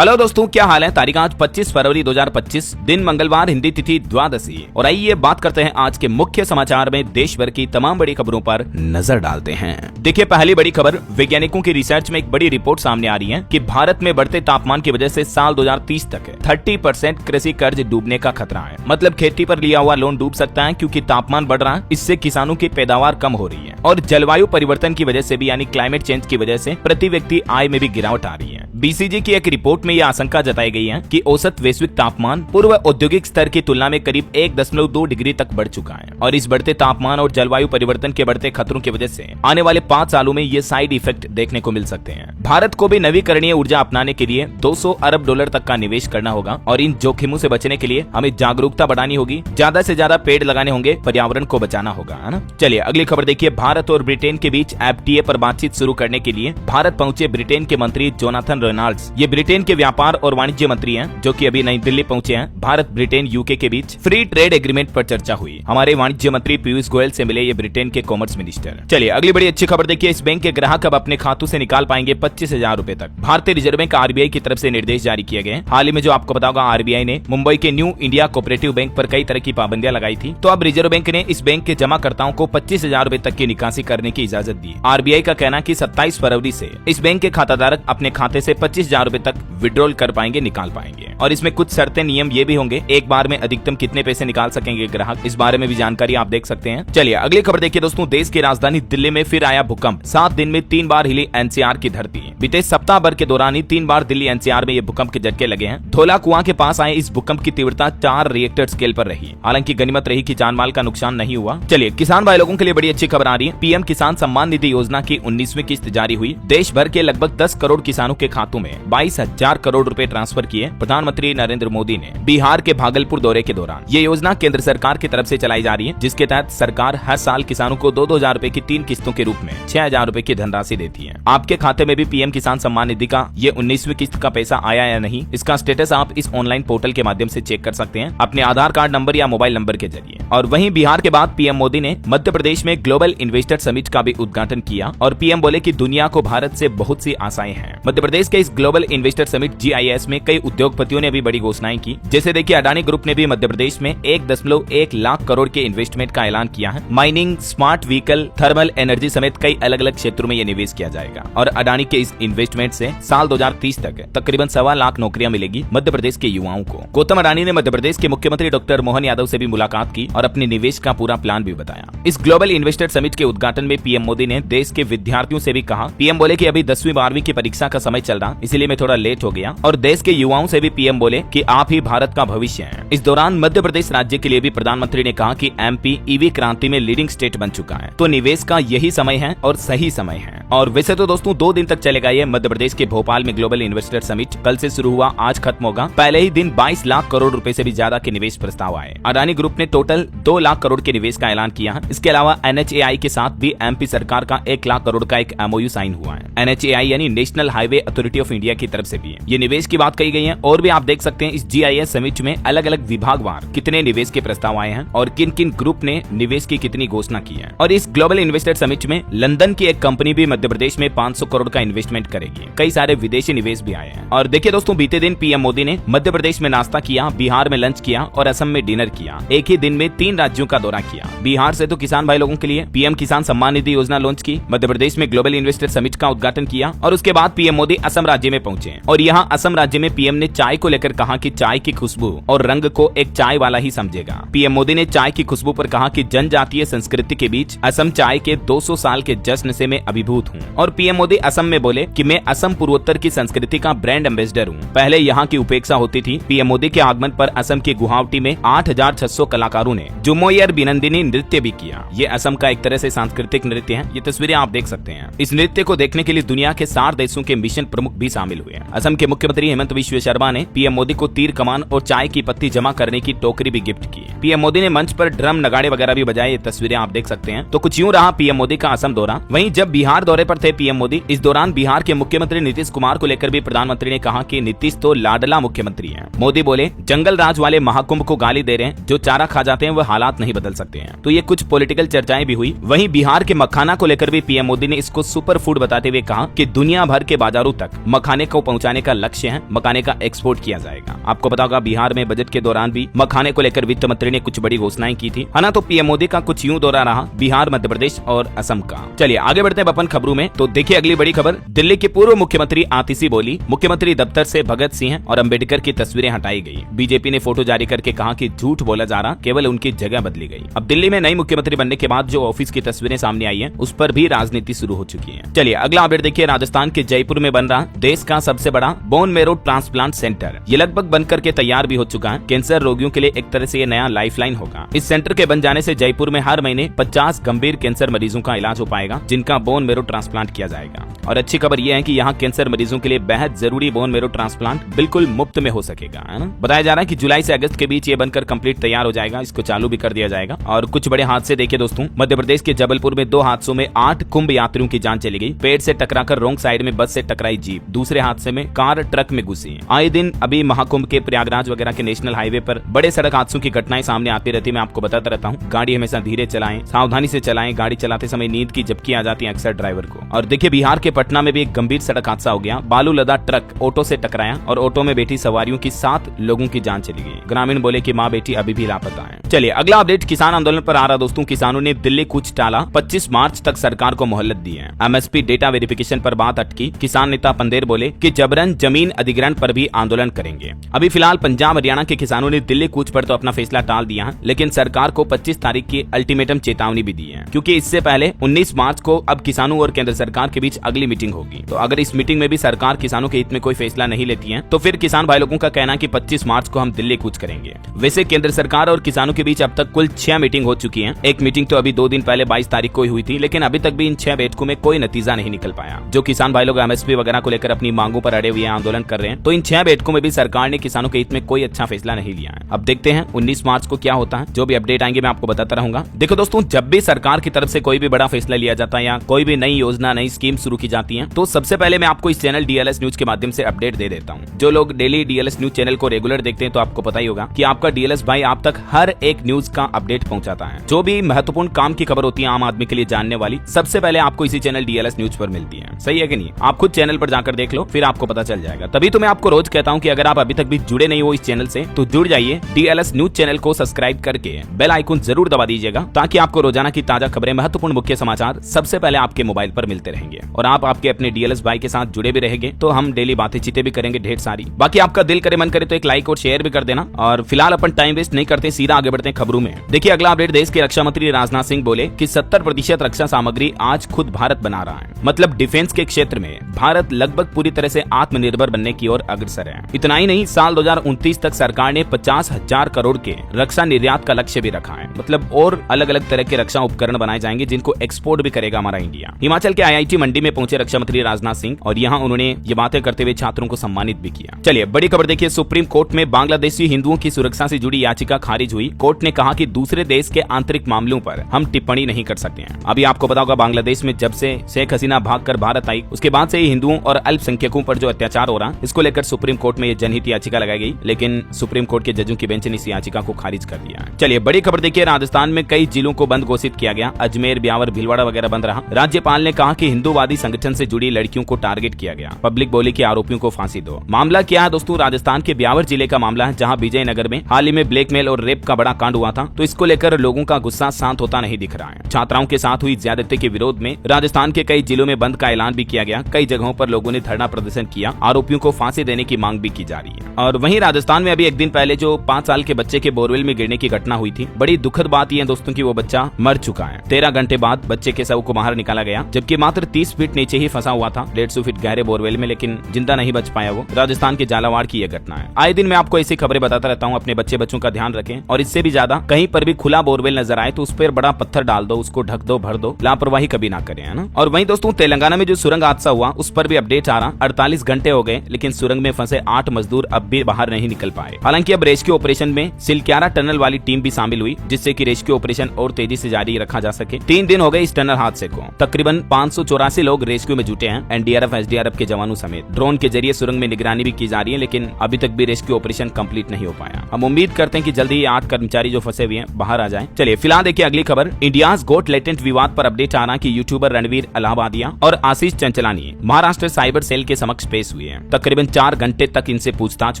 Hello दोस्तों, क्या हाल है। तारीख आज 25 फरवरी 2025, दिन मंगलवार, हिंदी तिथि द्वादशी। और आइए बात करते हैं आज के मुख्य समाचार में देश भर की तमाम बड़ी खबरों पर नजर डालते हैं। देखिए, पहली बड़ी खबर, वैज्ञानिकों की रिसर्च में एक बड़ी रिपोर्ट सामने आ रही है कि भारत में बढ़ते तापमान की वजह से साल 2030 तक 30% कृषि कर्ज डूबने का खतरा है। मतलब खेती पर लिया हुआ लोन डूब सकता है क्योंकि तापमान बढ़ रहा है। इससे किसानों की पैदावार कम हो रही है और जलवायु परिवर्तन की वजह से भी, यानी क्लाइमेट चेंज की वजह से प्रति व्यक्ति आय में भी गिरावट आ रही है। बीसीजी की एक रिपोर्ट में यह आशंका जताई गई है कि औसत वैश्विक तापमान पूर्व औद्योगिक स्तर की तुलना में करीब 1.2 डिग्री तक बढ़ चुका है और इस बढ़ते तापमान और जलवायु परिवर्तन के बढ़ते खतरों की वजह से आने वाले 5 सालों में ये साइड इफेक्ट देखने को मिल सकते हैं। भारत को भी नवीकरणीय ऊर्जा अपनाने के लिए $200 अरब तक का निवेश करना होगा और इन जोखिमों से बचने के लिए हमें जागरूकता बढ़ानी होगी, ज्यादा से ज्यादा पेड़ लगाने होंगे, पर्यावरण को बचाना होगा, है ना। चलिए अगली खबर देखिए। भारत और ब्रिटेन के बीच एफटीए पर बातचीत शुरू करने के लिए भारत पहुंचे ब्रिटेन के मंत्री जोनाथन रेनॉल्ड्स। ये ब्रिटेन के व्यापार और वाणिज्य मंत्री हैं जो कि अभी नई दिल्ली पहुंचे हैं। भारत, ब्रिटेन, यूके के बीच फ्री ट्रेड एग्रीमेंट पर चर्चा हुई। हमारे वाणिज्य मंत्री पीयूष गोयल से मिले ये ब्रिटेन के कॉमर्स मिनिस्टर। चलिए अगली बड़ी अच्छी खबर देखिए। इस बैंक के ग्राहक अब अपने खातों से निकाल पाएंगे 25,000 रूपए तक। भारतीय रिजर्व बैंक आरबीआई की तरफ से निर्देश जारी किए गए। हाल ही में जो आपको बताओगा, आरबीआई ने मुंबई के न्यू इंडिया कोऑपरेटिव बैंक पर कई तरह की पाबंदियां लगाई थी। तो अब रिजर्व बैंक ने इस बैंक के जमाकर्ताओं को 25,000 रूपए तक की निकासी करने की इजाजत दी। आरबीआई का कहना है कि 27 फरवरी से इस बैंक के खाताधारक अपने खाते से 25,000 रूपए तक विड्रॉल कर पाएंगे, निकाल पाएंगे। और इसमें कुछ शर्तें, नियम ये भी होंगे, एक बार में अधिकतम कितने पैसे निकाल सकेंगे ग्राहक, इस बारे में भी जानकारी आप देख सकते हैं। चलिए अगली खबर देखिए दोस्तों। देश की राजधानी दिल्ली में फिर आया भूकंप। 7 दिन में 3 बार हिली एनसीआर की धरती। बीते सप्ताह भर के दौरान ही 3 बार दिल्ली एनसीआर में ये भूकंप के झटके लगे हैं। धौला कुआं के पास आए इस भूकंप की तीव्रता 4 रिएक्टर स्केल पर रही। हालांकि गनीमत रही कि जान माल का नुकसान नहीं हुआ। चलिए किसान भाई लोगों के लिए बड़ी अच्छी खबर आ रही है। पीएम किसान सम्मान निधि योजना की 19वीं किस्त जारी हुई। देश भर के लगभग 10 करोड़ किसानों के खातों में 22,000 करोड़ रुपए ट्रांसफर किए। प्रधानमंत्री नरेंद्र मोदी ने बिहार के भागलपुर दौरे के दौरान ये योजना केंद्र सरकार की तरफ से चलाई जा रही है, जिसके तहत सरकार हर साल किसानों को 2-2 हजार रूपए की 3 किस्तों के रूप में 6,000 रूपए की धनराशि देती है। आपके खाते में भी पीएम किसान सम्मान निधि का ये 19वीं किस्त का पैसा आया या नहीं, इसका स्टेटस आप इस ऑनलाइन पोर्टल के माध्यम से चेक कर सकते हैं अपने आधार कार्ड नंबर या मोबाइल नंबर के जरिए। और वहीं बिहार के बाद पीएम मोदी ने मध्य प्रदेश में ग्लोबल इन्वेस्टर समिट का भी उद्घाटन किया और पीएम बोले कि दुनिया को भारत से बहुत सी आशाएं हैं। मध्य प्रदेश के इस ग्लोबल इन्वेस्टर समिट GIS में कई उद्योगपतियों ने भी बड़ी घोषणाएं की। जैसे देखिए, अडानी ग्रुप ने भी मध्य प्रदेश में 1.1 लाख करोड़ के इन्वेस्टमेंट का ऐलान किया है। Mining, smart vehicle, thermal energy समेत कई अलग अलग क्षेत्रों में ये निवेश किया जाएगा। और अडानी के इस इन्वेस्टमेंट से साल 2030 तक तकरीबन 1.25 लाख नौकरियां मिलेगी मध्य प्रदेश के युवाओं को। गौतम अडानी ने मध्य प्रदेश के मुख्यमंत्री डॉक्टर मोहन यादव से भी मुलाकात की और अपने निवेश का पूरा प्लान भी बताया। इस ग्लोबल इन्वेस्टर समिट के उद्घाटन में पीएम मोदी ने देश के विद्यार्थियों से भी कहा। पीएम बोले कि अभी 10वीं 12वीं की परीक्षा का समय चल रहा, इसलिए मैं थोड़ा लेट हो गया। और देश के युवाओं से भी पीएम बोले कि आप ही भारत का भविष्य हैं। इस दौरान मध्य प्रदेश राज्य के लिए भी प्रधानमंत्री ने कहा कि एमपी ईवी क्रांति में लीडिंग स्टेट बन चुका है, तो निवेश का यही समय है और सही समय है। और वैसे तो दोस्तों 2 दिन तक चलेगा ये मध्य प्रदेश के भोपाल में ग्लोबल इन्वेस्टर समिट। कल से शुरू हुआ, आज खत्म होगा। पहले ही दिन 22 लाख करोड़ रुपए से भी ज्यादा के निवेश प्रस्ताव आए। अडानी ग्रुप ने टोटल 2 लाख करोड़ के निवेश का ऐलान किया है। इसके अलावा NHAI के साथ भी एमपी सरकार का 1 लाख करोड़ का एक MOU साइन हुआ है। NHAI यानी national highway authority of India की तरफ से भी ये निवेश की बात कही गई है। और भी आप देख सकते हैं इस GIS समिट में अलग अलग विभागवार कितने निवेश के प्रस्ताव आए हैं और किन किन ग्रुप ने निवेश की कितनी घोषणा की है। और इस ग्लोबल इन्वेस्टर समिट में लंदन की एक कंपनी भी मध्य प्रदेश में 500 करोड़ का इन्वेस्टमेंट करेगी। कई सारे विदेशी निवेश भी आए हैं। और देखिए दोस्तों, बीते दिन पीएम मोदी ने मध्य प्रदेश में नाश्ता किया, बिहार में लंच किया और असम में डिनर किया। एक ही दिन में 3 राज्यों का दौरा किया। बिहार से तो किसान भाई लोगों के लिए पीएम किसान सम्मान निधि योजना लॉन्च की, मध्य प्रदेश में ग्लोबल इन्वेस्टर समिट का उद्घाटन किया और उसके बाद पीएम मोदी असम राज्य में पहुंचे। और यहाँ असम राज्य में पीएम ने चाय को लेकर कहा कि चाय की खुशबू और रंग को एक चाय वाला ही समझेगा। पीएम मोदी ने चाय की खुशबू पर कहा कि जनजातीय संस्कृति के बीच असम चाय के 200 साल के जश्न से मैं अभिभूत हूँ। और पीएम मोदी असम में बोले कि मैं असम पूर्वोत्तर की संस्कृति का ब्रांड एम्बेसडर हूँ। पहले यहाँ की उपेक्षा होती थी। पीएम मोदी के आगमन पर असम के गुवाहाटी में 8,600 कलाकारों ने जुमोयर बिनंदिनी नृत्य भी किया। ये असम का एक तरह से सांस्कृतिक नृत्य है। ये तस्वीरें आप देख सकते हैं। इस नृत्य को देखने के लिए दुनिया के 60 देशों के मिशन प्रमुख भी शामिल हुए हैं। असम के मुख्यमंत्री हेमंत बिश्व शर्मा ने पीएम मोदी को तीर कमान और चाय की पत्ती जमा करने की टोकरी भी गिफ्ट की। पीएम मोदी ने मंच पर ड्रम नगाड़े वगैरह भी बजाए, ये तस्वीरें आप देख सकते हैं। तो कुछ यूं रहा पीएम मोदी का असम दौरा। वहीं जब बिहार दौरे पर थे पीएम मोदी, इस दौरान बिहार के मुख्यमंत्री नीतीश कुमार को लेकर भी प्रधानमंत्री ने कहा कि नीतीश तो लाडला मुख्यमंत्री हैं। मोदी बोले जंगल राज वाले महाकुंभ को गाली दे रहे हैं, जो चारा खा जाते हैं वह हालात नहीं बदल सकते हैं। तो ये कुछ पॉलिटिकल चर्चाएं भी हुई। वहीं बिहार के मखाना को लेकर भी पीएम मोदी ने इसको सुपर फूड बताते हुए कहा कि दुनिया भर के बाजारों तक मखाने को पहुंचाने का लक्ष्य है, मखाने का एक्सपोर्ट किया जाएगा। आपको पता होगा बिहार में बजट के दौरान भी मखाने को लेकर वित्त मंत्री ने कुछ बड़ी घोषणाएं की थी, है ना। तो पीएम मोदी का कुछ यूं दौरा रहा बिहार, मध्य प्रदेश और असम का। चलिए आगे बढ़ते हैं अपन खबरों में। तो देखिए अगली बड़ी खबर, दिल्ली की पूर्व मुख्यमंत्री आतिशी बोली मुख्यमंत्री दफ्तर से भगत सिंह और अंबेडकर की तस्वीरें हटाई गई। बीजेपी ने फोटो जारी करके कहा कि झूठ बोला जा रहा, केवल उनकी जगह बदली गई। अब दिल्ली में नई मुख्यमंत्री बनने के बाद जो ऑफिस की तस्वीरें सामने आई है, उस पर भी राजनीति शुरू हो चुकी है। चलिए अगला अपडेट देखिए, राजस्थान के जयपुर में बन रहा देश का सबसे बड़ा बोन मैरो ट्रांसप्लांट सेंटर। ये लगभग बनकर के तैयार भी हो चुका है। कैंसर रोगियों के लिए एक तरह से ये नया लाइफलाइन होगा। इस सेंटर के बन जाने से जयपुर में हर महीने 50 गंभीर कैंसर मरीजों का इलाज हो पाएगा, जिनका बोन मैरो ट्रांसप्लांट किया जाएगा। और अच्छी खबर यह है कि यहाँ कैंसर मरीजों के लिए बेहद जरूरी बोन मैरो ट्रांसप्लांट बिल्कुल मुफ्त में हो सकेगा, है ना। बताया जा रहा है कि जुलाई से अगस्त के बीच ये बनकर कंप्लीट तैयार हो जाएगा, इसको चालू भी कर दिया जाएगा। और कुछ बड़े हादसे देखिए दोस्तों, मध्य प्रदेश के जबलपुर में 2 हादसों में 8 कुंभ यात्रियों की जान चली गई। पेड़ से टकराकर रोंग साइड में बस से टकराई जीप। दूसरे हादसे में कार ट्रक में घुसी। आए दिन अभी महाकुंभ के प्रयागराज वगैरह के नेशनल हाईवे पर बड़े सड़क हादसों की घटनाएं सामने आती रहती है। मैं आपको बताता रहता हूँ, गाड़ी हमेशा धीरे चलाएं, सावधानी से चलाएं। गाड़ी चलाते समय नींद की झपकी आ जाती है अक्सर ड्राइवर को। और देखिए बिहार के पटना में भी एक गंभीर सड़क हादसा हो गया। बालू लदा ट्रक ऑटो से टकराया और ऑटो में बैठी सवारियों की 7 लोगों की जान चली गई। ग्रामीण बोले कि माँ बेटी अभी भी लापता है। चलिए अगला अपडेट किसान आंदोलन पर आ रहा दोस्तों। किसानों ने दिल्ली कूच टाला, 25 मार्च तक सरकार को मोहलत दी है। एमएसपी डेटा वेरिफिकेशन पर बात अटकी। किसान नेता पंदेर बोले कि जबरन जमीन अधिग्रहण पर भी आंदोलन करेंगे। अभी फिलहाल पंजाब हरियाणा के किसानों ने दिल्ली कूच पर तो अपना फैसला टाल दिया है, लेकिन सरकार को 25 तारीख की अल्टीमेटम चेतावनी भी दी है, क्योंकि इससे पहले 19 मार्च को अब किसानों और केंद्र सरकार के बीच अगली मीटिंग होगी। तो अगर इस मीटिंग में भी सरकार किसानों के हित में कोई फैसला नहीं लेती है, तो फिर किसान भाई लोगों का कहना कि 25 मार्च को हम दिल्ली कूच करेंगे। वैसे केंद्र सरकार और किसानों के बीच अब तक कुल 6 मीटिंग हो चुकी है। एक मीटिंग तो अभी 2 दिन पहले 22 तारीख को ही हुई थी, लेकिन अभी तक भी इन 6 बैठकों में कोई नतीजा नहीं निकल पाया। जो किसान भाई लोग एमएसपी वगैरह को लेकर अपनी मांगों पर अड़े हुए आंदोलन कर रहे हैं, तो इन 6 बैठकों में भी सरकार ने किसानों के हित में कोई अच्छा फैसला नहीं लिया है। अब देखते हैं 19 मार्च को क्या होता है। जो भी अपडेट आएंगे मैं आपको बताता रहूंगा। देखो दोस्तों, जब भी सरकार की तरफ से कोई भी बड़ा फैसला लिया जाता है या कोई भी नई योजना, नई स्कीम शुरू की जाती है, तो सबसे पहले मैं आपको इस चैनल डीएलएस न्यूज के माध्यम से अपडेट दे देता हूँ। जो लोग डेली डीएलएस न्यूज चैनल को रेगुलर देखते हैं, तो आपको पता ही होगा कि आपका डीएलएस भाई आप तक हर एक न्यूज का अपडेट पहुंचाता है। जो भी महत्वपूर्ण काम की खबर होती है आम आदमी के लिए जानने वाली, सबसे पहले आपको इसी चैनल डीएलएस न्यूज पर मिलती है। सही है कि नहीं? आप खुद चैनल पर जाकर देख लो, फिर आपको पता चल जाएगा। तभी तो मैं आपको रोज कहता हूँ कि अगर आप अभी तक भी जुड़े नहीं हो इस चैनल से, तो जुड़ जाइए। डीएलएस न्यूज चैनल को सब्सक्राइब करके बेल आइकन जरूर दबा दीजिएगा, ताकि आपको रोजाना की ताजा खबरें, महत्वपूर्ण मुख्य समाचार सबसे पहले आपके मोबाइल पर मिलते रहेंगे। और आप आपके अपने डीएलएस भाई के साथ जुड़े भी रहेंगे, तो हम डेली बातें चीतें भी करेंगे ढेर सारी। बाकी आपका दिल करे मन करे तो एक लाइक और शेयर भी कर देना। और फिलहाल अपन टाइम वेस्ट नहीं करते, सीधा आगे बढ़ते हैं खबरों में। देखिए अगला अपडेट, देश के रक्षा मंत्री राजनाथ सिंह बोले कि 70% रक्षा सामग्री आज खुद भारत बना रहा है। मतलब डिफेंस के क्षेत्र में भारत लगभग पूरी तरह से आत्मनिर्भर बनने की ओर अग्रसर है। इतना ही नहीं, साल 2029 तक सरकार ने 50,000 करोड़ के रक्षा निर्यात का लक्ष्य भी रखा है। मतलब और अलग अलग तरह के रक्षा उपकरण बनाए जाएंगे, जिनको एक्सपोर्ट भी करेगा हमारा इंडिया। हिमाचल के आईआईटी मंडी में पहुंचे रक्षा मंत्री राजनाथ सिंह, और यहाँ उन्होंने ये बातें करते हुए छात्रों को सम्मानित भी किया। चलिए बड़ी खबर देखिए, सुप्रीम कोर्ट में बांग्लादेशी हिंदुओं की सुरक्षा से जुड़ी याचिका खारिज हुई। कोर्ट ने कहा कि दूसरे देश के आंतरिक मामलों पर हम टिप्पणी नहीं कर सकते हैं। अभी आपको पता होगा बांग्लादेश में जब से शेख हसीना भागकर भारत आई, उसके बाद से ही हिंदुओं और अल्पसंख्यकों पर जो अत्याचार हो रहा, इसको लेकर सुप्रीम कोर्ट में ये जनहित याचिका लगाई गई, लेकिन सुप्रीम कोर्ट के जजों की बेंच ने इस याचिका को खारिज कर दिया। चलिए बड़ी खबर देखिए, राजस्थान में कई जिलों को बंद घोषित किया गया। अजमेर, ब्यावर, भीलवाड़ा वगैरह बंद रहा। राज्यपाल ने कहा कि हिंदूवादी संगठन से जुड़ी लड़कियों को टारगेट किया गया। पब्लिक बोली कि आरोपियों को फांसी दो। मामला क्या है दोस्तों? राजस्थान के ब्यावर जिले का मामला है, जहां विजयनगर में हाल ही में ब्लैकमेल और रेप का बड़ा कांड हुआ था। तो इसको लेकर लोगों का गुस्सा शांत होता नहीं दिख रहा है। छात्राओं के साथ हुई ज्यादती के विरोध में राजस्थान के कई जिलों में बंद का ऐलान भी किया गया। कई जगहों पर लोगों ने धरना प्रदर्शन किया। आरोपियों को फांसी देने की मांग भी की जा रही है। और वहीं राजस्थान में अभी एक दिन पहले जो 5 साल के बच्चे के बोरवेल में गिरने की घटना हुई थी, बड़ी दुखद बात यह है दोस्तों कि वो बच्चा मर चुका है। 13 घंटे बाद बच्चे के शव को बाहर निकाला गया, जबकि मात्र 30 फीट नीचे ही फंसा हुआ था 150 फीट गहरे बोरवेल में, लेकिन जिंदा नहीं बच पाया वो। राजस्थान के झालावाड़ की यह घटना है। आए दिन मैं आपको ऐसी खबरें बताता रहता हूँ। अपने बच्चों का ध्यान रखें, और इससे भी ज्यादा कहीं पर भी खुला बोरवेल नजर आए तो उस पर बड़ा पत्थर डाल दो, उसको ढक दो, भर दो। लापरवाही कभी ना करें, है ना। और वहीं दोस्तों तेलंगाना में जो सुरंग हादसा हुआ, उस पर भी अपडेट आ रहा। 48 घंटे हो गए, लेकिन सुरंग में फंसे 60 मजदूर अब भी बाहर नहीं निकल पाए। हालांकि अब रेस्क्यू ऑपरेशन में सिलक्यारा टनल वाली टीम भी शामिल हुई, जिससे कि रेस्क्यू ऑपरेशन और तेजी से जारी रखा जा सके। 3 दिन हो गए इस टनल हादसे को। तकरीबन 584 लोग रेस्क्यू में जुटे हैं, एनडीआरएफ एसडीआरएफ के जवानों समेत। ड्रोन के जरिए सुरंग में निगरानी भी की जा रही है, लेकिन अभी तक भी रेस्क्यू ऑपरेशन कंप्लीट नहीं हो पाया। हम उम्मीद करते हैं कि जल्दी ही 8 कर्मचारी जो फंसे हुए हैं बाहर आ जाएं। चलिए फिलहाल देखिए अगली खबर। इंडियाज गोट लेटेंट विवाद पर अपडेट आ रहा कि यूट्यूबर रणवीर इलाहाबादिया और आशीष चंचलानी महाराष्ट्र साइबर सेल के समक्ष पेश हुए हैं। तकरीबन 4 घंटे तक इनसे पूछताछ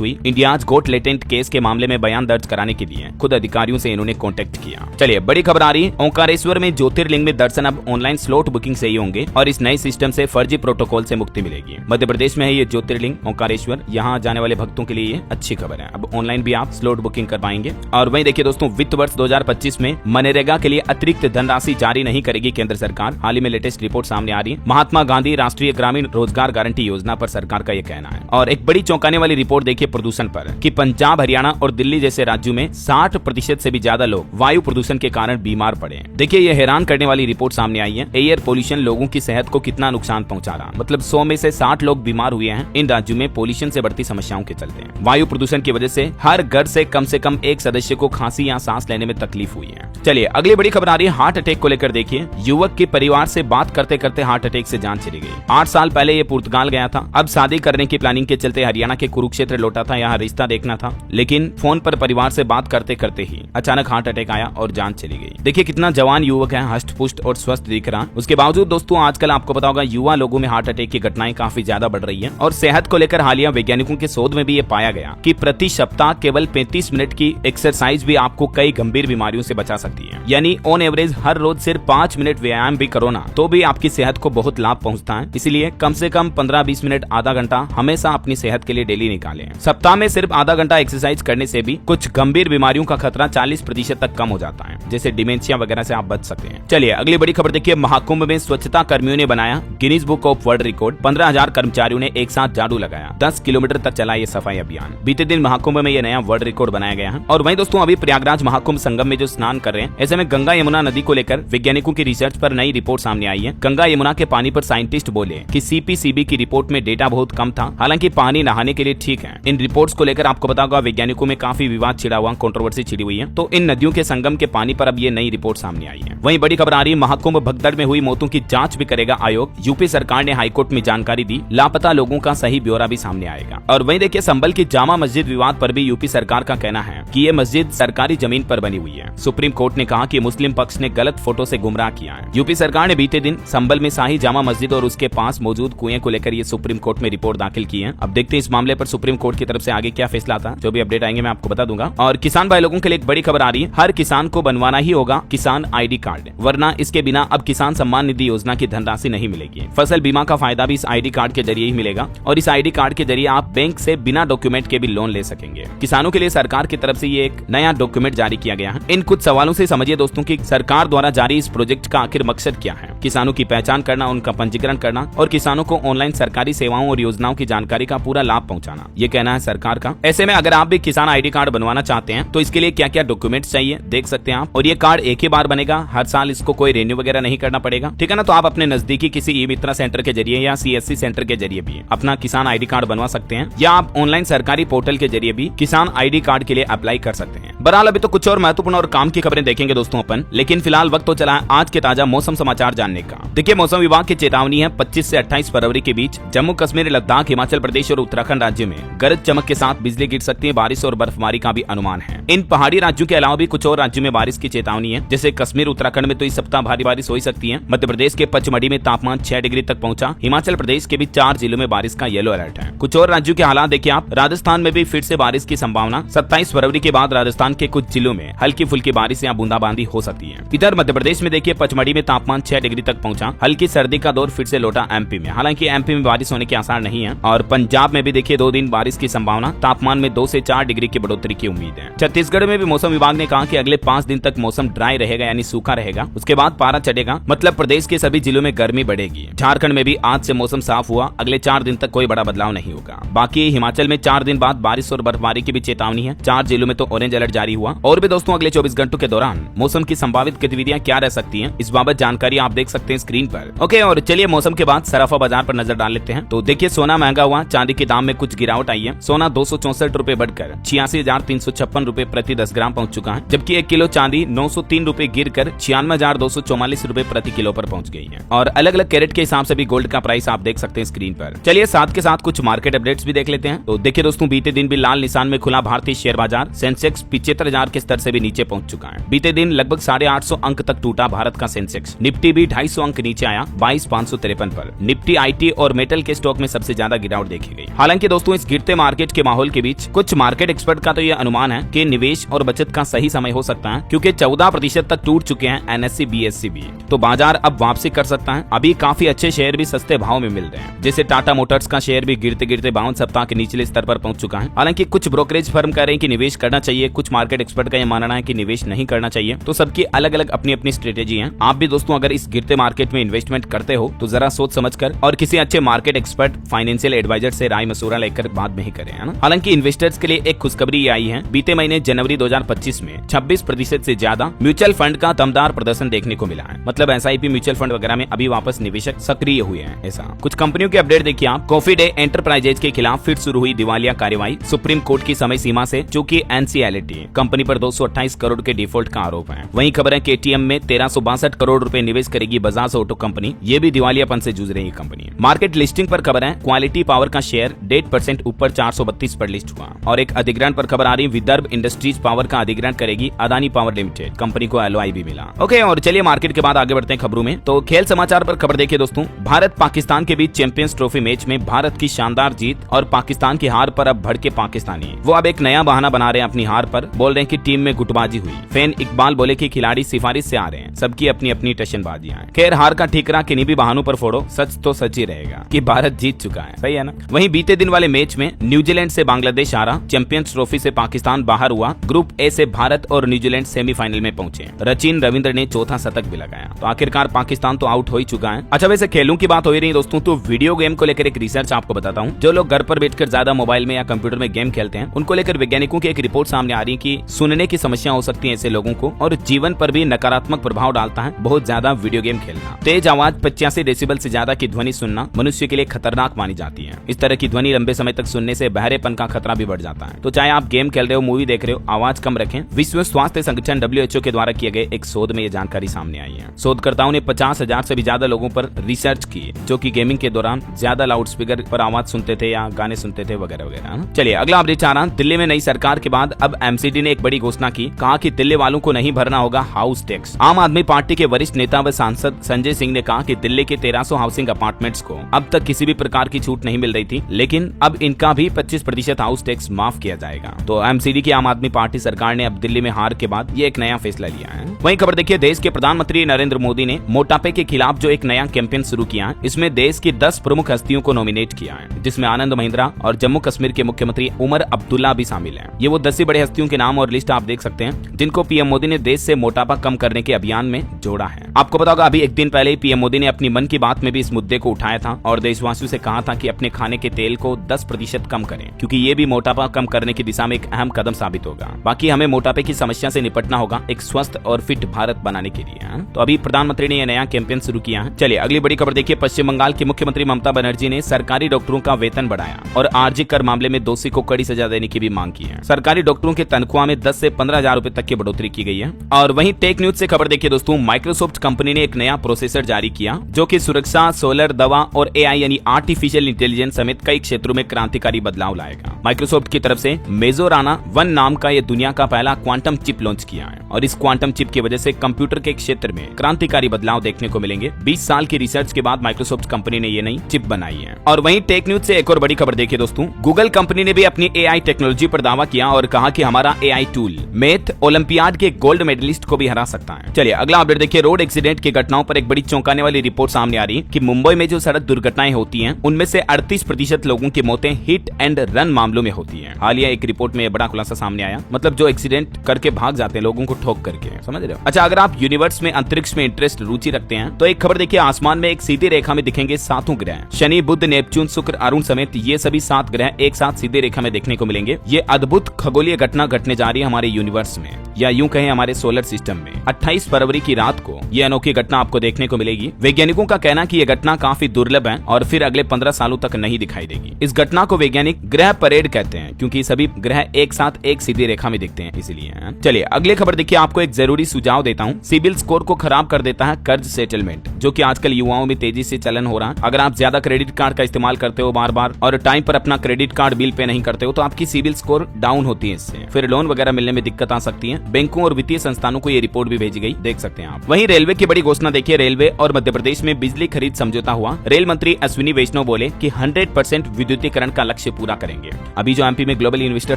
हुई। इंडियाज गोट लेटेंट केस के मामले में बयान दर्ज कराने के लिए खुद अधिकारियों से इन्होंने कॉन्टेक्ट किया। चलिए बड़ी खबर आ रही है। ओंकारेश्वर में ज्योतिर्लिंग में दर्शन अब ऑनलाइन स्लॉट बुकिंग से ही होंगे और इस नए सिस्टम से फर्जी प्रोटोकॉल से मुक्ति मिलेगी। मध्य प्रदेश में है ये ज्योतिर्लिंग ओंकारेश्वर। यहाँ जाने वाले भक्तों के लिए ये अच्छी खबर है। अब ऑनलाइन भी आप स्लॉट बुकिंग कर पाएंगे। और वहीं देखिए दोस्तों, वित्त वर्ष 2025 में मनरेगा के लिए अतिरिक्त धनराशि जारी नहीं करेगी केंद्र सरकार। हाल ही में लेटेस्ट रिपोर्ट सामने आ रही है। महात्मा गांधी राष्ट्रीय ग्रामीण रोजगार गारंटी योजना पर सरकार का यह कहना है। और एक बड़ी चौंकाने वाली रिपोर्ट देखिए प्रदूषण पर, कि पंजाब, हरियाणा और दिल्ली जैसे राज्यों में 60% से भी ज्यादा लोग वायु प्रदूषण के कारण बीमार पड़े। देखिए ये हैरान करने वाली रिपोर्ट सामने आई है। एयर पोल्यूशन लोगों की सेहत को कितना नुकसान पहुंचा रहा, मतलब 100 में से 60 लोग बीमार हुए हैं इन राज्यों में पोल्यूशन से बढ़ती समस्याओं के चलते। वायु प्रदूषण की वजह से हर घर से कम एक सदस्य को खांसी या सांस लेने में तकलीफ हुई है। चलिए अगली बड़ी खबर आ रही है हार्ट अटैक को लेकर। देखिए युवक के परिवार से बात करते करते हार्ट अटैक से जान चली गई। 8 साल पहले ये पुर्तगाल गया था। अब शादी करने की प्लानिंग के चलते हरियाणा के कुरुक्षेत्र लौटा था, यहाँ रिश्ता देखना था। लेकिन फोन पर परिवार से बात करते करते ही अचानक हार्ट अटैक आया और जान चली गई। देखिए कितना जवान युवक है, हष्ट पुष्ट और स्वस्थ दिख रहा। उसके बावजूद दोस्तों आजकल आपको पता होगा युवा लोगों में हार्ट अटैक की घटनाएं काफी ज्यादा बढ़ रही है। और सेहत को लेकर हालिया वैज्ञानिकों के शोध में भी ये पाया गया कि प्रति सप्ताह केवल 35 मिनट की एक्सरसाइज भी आपको कई गंभीर बीमारियों से बचा सकती है। यानी ऑन एवरेज हर रोज सिर्फ 5 मिनट व्यायाम भी करो ना, तो भी आपकी सेहत को बहुत लाभ पहुंचता है। इसलिए कम से कम 15-20 मिनट आधा घंटा हमेशा अपनी सेहत के लिए डेली निकालें। सप्ताह में सिर्फ आधा घंटा एक्सरसाइज करने से भी कुछ गंभीर बीमारियों का खतरा 40% तक कम हो जाता है, जैसे डिमेंशिया वगैरह से आप बच सकते हैं। चलिए अगली बड़ी खबर देखिए। महाकुंभ में स्वच्छता कर्मियों ने बनाया Guinness book of world record. 15,000 कर्मचारियों ने एक साथ झाड़ू लगाया। 10 किलोमीटर तक चला ये सफाई अभियान। बीते दिन महाकुंभ में ये नया वर्ल्ड रिकॉर्ड बनाया गया है। और वहीं दोस्तों अभी प्रयागराज महाकुंभ संगम में जो स्नान कर रहे हैं, ऐसे में गंगा यमुना नदी को लेकर वैज्ञानिकों की रिसर्च पर नई रिपोर्ट सामने आई है। गंगा यमुना के पानी पर साइंटिस्ट बोले कि सीपीसीबी की रिपोर्ट में डेटा बहुत कम था, हालांकि पानी नहाने के लिए ठीक है। इन रिपोर्ट्स को लेकर आपको पता होगा वैज्ञानिकों में काफी विवाद छिड़ा हुआ, कंट्रोवर्सी छिड़ी हुई है। तो इन नदियों के संगम के पानी पर अब ये नई रिपोर्ट सामने आई है। वहीं बड़ी खबर आ रही है, महाकुंभ भगदड़ में हुई मौतों की जांच भी करेगा आयोग। यूपी सरकार ने हाईकोर्ट में जानकारी दी, लापता लोगों का सही ब्यौरा भी सामने आएगा। और वहीं देखिए संभल की जामा मस्जिद विवाद पर भी यूपी सरकार का कहना है कि ये मस्जिद सरकारी जमीन पर बनी हुई है। सुप्रीम कोर्ट ने कहा कि मुस्लिम पक्ष ने गलत फोटो से गुमराह किया है। यूपी सरकार ने बीते दिन संभल में शाही जामा मस्जिद और उसके पास मौजूद कुएं को लेकर ये सुप्रीम कोर्ट में रिपोर्ट दाखिल की है। अब देखते हैं इस मामले पर सुप्रीम कोर्ट की तरफ से आगे क्या फैसला आता है। जो भी अपडेट आएंगे मैं आपको बता दूंगा। और किसान भाई लोगों के लिए एक बड़ी खबर आ रही है, हर किसान को बनवाना ही होगा किसान आईडी कार्ड, वरना इसके बिना अब किसान सम्मान निधि योजना की धनराशि नहीं मिलेगी। फसल बीमा का फायदा भी इस आईडी कार्ड के जरिए ही मिलेगा और इस आईडी कार्ड के जरिए आप बैंक से बिना डॉक्यूमेंट के भी लोन ले सकेंगे। किसानों के लिए सरकार की तरफ से ये एक नया डॉक्यूमेंट जारी किया गया है। इन कुछ सवालों से समझिए दोस्तों कि सरकार द्वारा जारी इस प्रोजेक्ट का आखिर मकसद क्या है। किसानों की पहचान करना, उनका पंजीकरण करना और किसानों को ऑनलाइन सरकारी सेवाओं और योजनाओं की जानकारी का पूरा लाभ पहुंचाना, ये कहना है सरकार का। ऐसे में अगर आप भी किसान आईडी कार्ड बनवाना चाहते हैं तो इसके लिए क्या क्या डॉक्यूमेंट्स चाहिए देख सकते हैं आप। और ये कार्ड एक ही बार बनेगा, हर साल इसको कोई रिन्यू वगैरह नहीं करना पड़ेगा, ठीक है ना। तो आप अपने नजदीकी किसी ई मित्रा सेंटर के जरिए या सीएससी सेंटर के जरिए भी अपना किसान आईडी कार्ड बनवा सकते हैं, या आप ऑनलाइन सरकारी पोर्टल के जरिए भी किसान आईडी कार्ड के लिए अप्लाई कर सकते हैं। बहरहाल अभी तो कुछ और महत्वपूर्ण और काम की खबरें देखेंगे दोस्तों अपन, लेकिन फिलहाल वक्त तो चला है आज के ताजा मौसम समाचार जानने का। देखिए मौसम विभाग की चेतावनी है 25 से 28 फरवरी के बीच जम्मू कश्मीर, लद्दाख, हिमाचल प्रदेश और उत्तराखंड राज्य में गरज चमक के साथ बिजली गिर सकती है। बारिश और बर्फबारी का भी अनुमान है। इन पहाड़ी राज्यों के अलावा भी कुछ और राज्यों में बारिश की चेतावनी है, जैसे कश्मीर, उत्तराखंड में तो इस सप्ताह भारी बारिश हो ही सकती है। मध्य प्रदेश के पचमढ़ी में तापमान 6 डिग्री तक पहुंचा। हिमाचल प्रदेश के भी 4 जिलों में बारिश का येलो अलर्ट है। कुछ और राज्यों के हालात देखिए आप, राजस्थान में भी फिर से बारिश की संभावना। 27 फरवरी के बाद राजस्थान के कुछ जिलों में हल्की फुल्की बारिश या बूंदाबांदी हो सकती है। इधर मध्य प्रदेश में देखिए पचमढ़ी में तापमान 6 डिग्री तक पहुंचा। हल्की सर्दी का दौर फिर से लौटा एमपी में, हालांकि एमपी में बारिश होने के आसार नहीं है। और पंजाब में भी देखिए 2 दिन बारिश की संभावना, तापमान में 2 से 4 डिग्री की बढ़ोतरी की उम्मीद है। छत्तीसगढ़ में भी मौसम विभाग ने कहा कि अगले 5 दिन तक मौसम ड्राई रहेगा, यानी सूखा रहेगा। उसके बाद पारा चढ़ेगा, मतलब प्रदेश के सभी जिलों में गर्मी बढ़ेगी। झारखंड में भी आज से मौसम साफ हुआ, अगले 4 दिन तक कोई बड़ा बदलाव नहीं होगा। बाकी हिमाचल में 4 दिन बाद बारिश और बर्फबारी की भी चेतावनी है। 4 जिलों में तो ऑरेंज अलर्ट जारी हुआ। और भी दोस्तों अगले 24 घंटों के दौरान मौसम की संभावित गतिविधियां क्या रह सकती हैं, इस बाबत जानकारी आप देख सकते हैं स्क्रीन पर। ओके, और चलिए मौसम के बाद सराफा बाजार पर नजर डाल लेते हैं। तो देखिए सोना महंगा हुआ, चांदी के दाम में कुछ गिरावट आई है। सोना 264 रुपए बढ़कर 86,356 रुपए प्रति 10 ग्राम पहुंच चुका है, जबकि 1 किलो चांदी 903 रुपए गिर कर 96,244 रुपए प्रति किलो पर पहुंच गई है। और अलग अलग कैरेट के हिसाब से भी गोल्ड का प्राइस आप देख सकते हैं स्क्रीन पर। चलिए साथ के साथ कुछ मार्केट अपडेट्स भी देख लेते हैं। तो देखिए दोस्तों बीते दिन भी लाल निशान में खुला भारतीय शेयर बाजार। सेंसेक्स 75,000 के स्तर से भी नीचे पहुंच चुका है। बीते दिन लगभग 850 अंक तक टूटा भारत का सेंसेक्स। निफ्टी भी 250 अंक नीचे आया 22,553 पर। निफ्टी आईटी और मेटल के स्टॉक में सबसे ज्यादा गिरावट देखी गई। हालांकि दोस्तों इस गिरते मार्केट के माहौल के बीच कुछ मार्केट एक्सपर्ट का तो यह अनुमान है कि निवेश और बचत का सही समय हो सकता है, क्योंकि 14% तक टूट चुके हैं एनएससी बीएससी भी। तो बाजार अब वापसी कर सकता है। अभी काफी अच्छे शेयर भी सस्ते भाव में मिल रहे हैं, जैसे टाटा मोटर्स का शेयर भी गिरते गिरते 52 सप्ताह के निचले स्तर पर पहुंच चुका है। हालांकि कुछ ब्रोकरेज फर्म कह रहे हैं कि निवेश करना चाहिए, कुछ मार्केट एक्सपर्ट का यह मानना है कि निवेश नहीं करना चाहिए। तो सबकी अलग अलग अपनी अपनी स्ट्रेटेजी है। आप भी दोस्तों अगर इस गिरते मार्केट में इन्वेस्टमेंट करते हो तो जरा सोच समझकर और किसी अच्छे मार्केट एक्सपर्ट फाइनेंशियल एडवाइजर से राय मशवरा लेकर बाद में ही करें, है ना। हालांकि इन्वेस्टर्स के लिए एक खुशखबरी आई है। बीते महीने जनवरी 2025 में 26% से ज्यादा म्यूचुअल फंड का दमदार प्रदर्शन देखने को मिला है। मतलब एसआईपी म्यूचुअल फंड वगैरह में अभी वापस निवेशक सक्रिय हुए हैं। ऐसा कुछ कंपनियों के अपडेट देखिए आप। कॉफी डे एंटरप्राइजेज के खिलाफ फिर शुरू हुई दिवालिया कार्यवाही सुप्रीम कोर्ट की समय सीमा से चूंकि एनसीएलटी कंपनी पर 228 करोड़ के डिफॉल्ट का आरोप है। वहीं खबर है केटीएम में 1362 करोड़ रुपए निवेश करेगी बजाज ऑटो कंपनी। ये भी दिवालियापन से जूझ रही कंपनी। मार्केट लिस्टिंग पर खबर है क्वालिटी पावर का शेयर 1.5% ऊपर 432 पर लिस्ट हुआ। और एक अधिग्रहण पर खबर आ रही विदर्भ इंडस्ट्रीज पावर का अधिग्रहण करेगी अदानी पावर लिमिटेड। कंपनी को एलओआई भी मिला। ओके, और चलिए मार्केट के बाद आगे बढ़ते हैं खबरों में। तो खेल समाचार पर खबर देखिए दोस्तों। भारत पाकिस्तान के बीच चैंपियंस ट्रॉफी मैच में भारत की शानदार जीत और पाकिस्तान की हार पर अब भड़के पाकिस्तानी। वो अब एक नया बहाना बना रहे हैं अपनी हार पर। बोल रहे हैं कि टीम में गुटबाजी हुई। फैन इकबाल बोले कि खिलाड़ी सिफारिश से आ रहे हैं, सबकी अपनी अपनी टशनबाजियां हैं। खैर हार का ठीकरा किन्हीं भी बहानों पर फोड़ो, सच तो सच ही रहेगा कि भारत जीत चुका है। सही है ना। वहीं बीते दिन वाले मैच में न्यूजीलैंड से बांग्लादेश हारा। चैंपियंस ट्रॉफी से पाकिस्तान बाहर हुआ। ग्रुप ए से भारत और न्यूजीलैंड सेमीफाइनल में पहुंचे। रचिन रविंद्र ने चौथा शतक भी लगाया। तो आखिरकार पाकिस्तान तो आउट हो ही चुका है। अच्छा वैसे खेलों की बात हो ही रही दोस्तों, तो वीडियो गेम को लेकर एक रिसर्च आपको बताता हूँ। जो लोग घर पर बैठकर ज्यादा मोबाइल में या कंप्यूटर में गेम खेलते हैं, उनको लेकर वैज्ञानिकों की एक रिपोर्ट सामने आ रही है कि सुनने की समस्या हो सकती है ऐसे लोगों को, और जीवन पर भी नकारात्मक प्रभाव डालता है बहुत ज्यादा वीडियो गेम खेलना। तेज आवाज 85 डेसिबल से ज्यादा की ध्वनि सुनना मनुष्य के लिए खतरनाक मानी जाती है। इस तरह की ध्वनि लंबे समय तक सुनने से बहरेपन का खतरा भी बढ़ जाता है। तो चाहे आप गेम खेल रहे हो, मूवी देख रहे हो, आवाज कम रखें। विश्व स्वास्थ्य संगठन WHO के द्वारा किए गए एक शोध में ये जानकारी सामने आई है। शोधकर्ताओं ने 50,000 से भी ज्यादा लोगों पर रिसर्च की जो कि गेमिंग के दौरान ज्यादा लाउड स्पीकर पर आवाज सुनते थे या गाने सुनते थे वगैरह वगैरह। चलिए अगला अपडेट आ रहा। दिल्ली में नई सरकार के बाद अब MCD ने एक बड़ी घोषणा की। कहा कि दिल्ली वालों को नहीं भरना होगा हाउस टैक्स। आम आदमी पार्टी के वरिष्ठ नेता व सांसद संजय सिंह ने कहा कि दिल्ली के 1300 हाउसिंग अपार्टमेंट्स को अब तक किसी भी प्रकार की छूट नहीं मिल रही थी, लेकिन अब इनका भी 25% हाउस टैक्स माफ किया जाएगा। तो MCD की आम आदमी पार्टी सरकार ने अब दिल्ली में हार के बाद ये एक नया फैसला लिया है। वहीं खबर देखिए, देश के प्रधानमंत्री नरेंद्र मोदी ने मोटापे के खिलाफ जो एक नया कैंपेन शुरू किया है, इसमें देश की 10 प्रमुख हस्तियों को नॉमिनेट किया है, जिसमें आनंद महिंद्रा और जम्मू कश्मीर के मुख्यमंत्री उमर अब्दुल्ला भी शामिल हैं। ये वो 10 ही बड़े हस्तियों के नाम और लिस्ट आप देख सकते हैं जिनको पीएम मोदी ने देश से मोटापा कम करने के अभियान में जोड़ा है। आपको पता होगा अभी एक दिन पहले ही पीएम मोदी ने अपनी मन की बात में भी इस मुद्दे को उठाया था और देशवासियों से कहा था कि अपने खाने के तेल को 10% कम करें, क्योंकि ये भी मोटापा कम करने की दिशा में एक अहम कदम साबित होगा। बाकी हमें मोटापे की समस्या से निपटना होगा एक स्वस्थ और फिट भारत बनाने के लिए। तो अभी प्रधानमंत्री ने यह नया कैंपेन शुरू किया है। चलिए अगली बड़ी खबर देखिए। पश्चिम बंगाल की मुख्यमंत्री ममता बनर्जी ने सरकारी डॉक्टरों का वेतन बढ़ाया और आरजी कर मामले में दोषी को कड़ी सजा देने की भी मांग की है। सरकारी डॉक्टरों की तनख्वाह में 10 से 15,000 रुपए तक की बढ़ोतरी की गई है। और वहीं टेक न्यूज से खबर देखिए दोस्तों, माइक्रोसॉफ्ट कंपनी ने एक नया प्रोसेसर जारी किया जो कि सुरक्षा, सोलर, दवा और AI यानी आर्टिफिशियल इंटेलिजेंस समेत कई क्षेत्रों में क्रांतिकारी बदलाव लाएगा। माइक्रोसॉफ्ट की तरफ से मेजोराना 1 नाम का ये दुनिया का पहला क्वांटम चिप लॉन्च किया है और इस क्वांटम चिप की वजह से कंप्यूटर के क्षेत्र में क्रांतिकारी बदलाव देखने को मिलेंगे। 20 साल की रिसर्च के बाद माइक्रोसॉफ्ट कंपनी ने ये नई चिप बनाई है। और वहीं टेक न्यूज से एक और बड़ी खबर देखिए दोस्तों, गूगल कंपनी ने भी अपनी AI टेक्नोलॉजी पर दावा किया और कहा कि हमारा AI टूल मैथ ओलंपियाड के गोल्ड मेडलिस्ट को भी हरा सकता है। चलिए अगला अपडेट देखिए। रोड एक्सीडेंट की घटनाओं पर एक बड़ी चौंकाने वाली रिपोर्ट सामने आ रही है कि मुंबई में जो सड़क दुर्घटनाएं होती हैं, उनमें से 38% लोगों की मौतें हिट एंड रन मामलों में होती हैं। हालिया एक रिपोर्ट में बड़ा खुलासा सामने आया। मतलब जो एक्सीडेंट करके भाग जाते हैं, लोगों को ठोक करके, समझ रहे हो। अच्छा, अगर आप यूनिवर्स में, अंतरिक्ष में इंटरेस्ट, रुचि रखते हैं तो एक खबर देखिए, आसमान में एक सीधी रेखा में दिखेंगे 7 ग्रह, शनि, बुध, नेपच्यून, शुक्र, अरुण समेत ये सभी 7 ग्रह एक साथ सीधी रेखा में देखने को मिलेंगे। ये अद्भुत खगोलीय घटना घटने जा रही है हमारे यूनिवर्स में, या यूं कहें हमारे सोलर सिस्टम में। 28 फरवरी की रात को ये अनोखी घटना आपको देखने को मिलेगी। वैज्ञानिकों का कहना कि यह घटना काफी दुर्लभ है और फिर अगले 15 सालों तक नहीं दिखाई देगी। इस घटना को वैज्ञानिक ग्रह परेड कहते हैं, क्योंकि सभी ग्रह एक साथ एक सीधी रेखा में दिखते हैं, इसलिए। चलिए अगले खबर देखिए, आपको एक जरूरी सुझाव देता हूँ। सिबिल स्कोर को खराब कर देता है कर्ज सेटलमेंट, जो कि आजकल युवाओं में तेजी से चलन हो रहा है। अगर आप ज्यादा क्रेडिट कार्ड का इस्तेमाल करते हो बार बार और टाइम पर अपना क्रेडिट कार्ड बिल पे नहीं करते हो तो आपकी सिबिल स्कोर डाउन होती है, इससे फिर लोन वगैरह मिलने में दिक्कत आ सकती है। बैंकों और वित्तीय संस्थानों को ये रिपोर्ट भी भेजी गई, देख सकते हैं आप। वहीं रेलवे की बड़ी घोषणा देखिए, रेलवे और मध्य प्रदेश में बिजली खरीद समझौता हुआ। रेल मंत्री अश्विनी वैष्णव बोले कि 100% विद्युतीकरण का लक्ष्य पूरा करेंगे। अभी जो एमपी में ग्लोबल इन्वेस्टर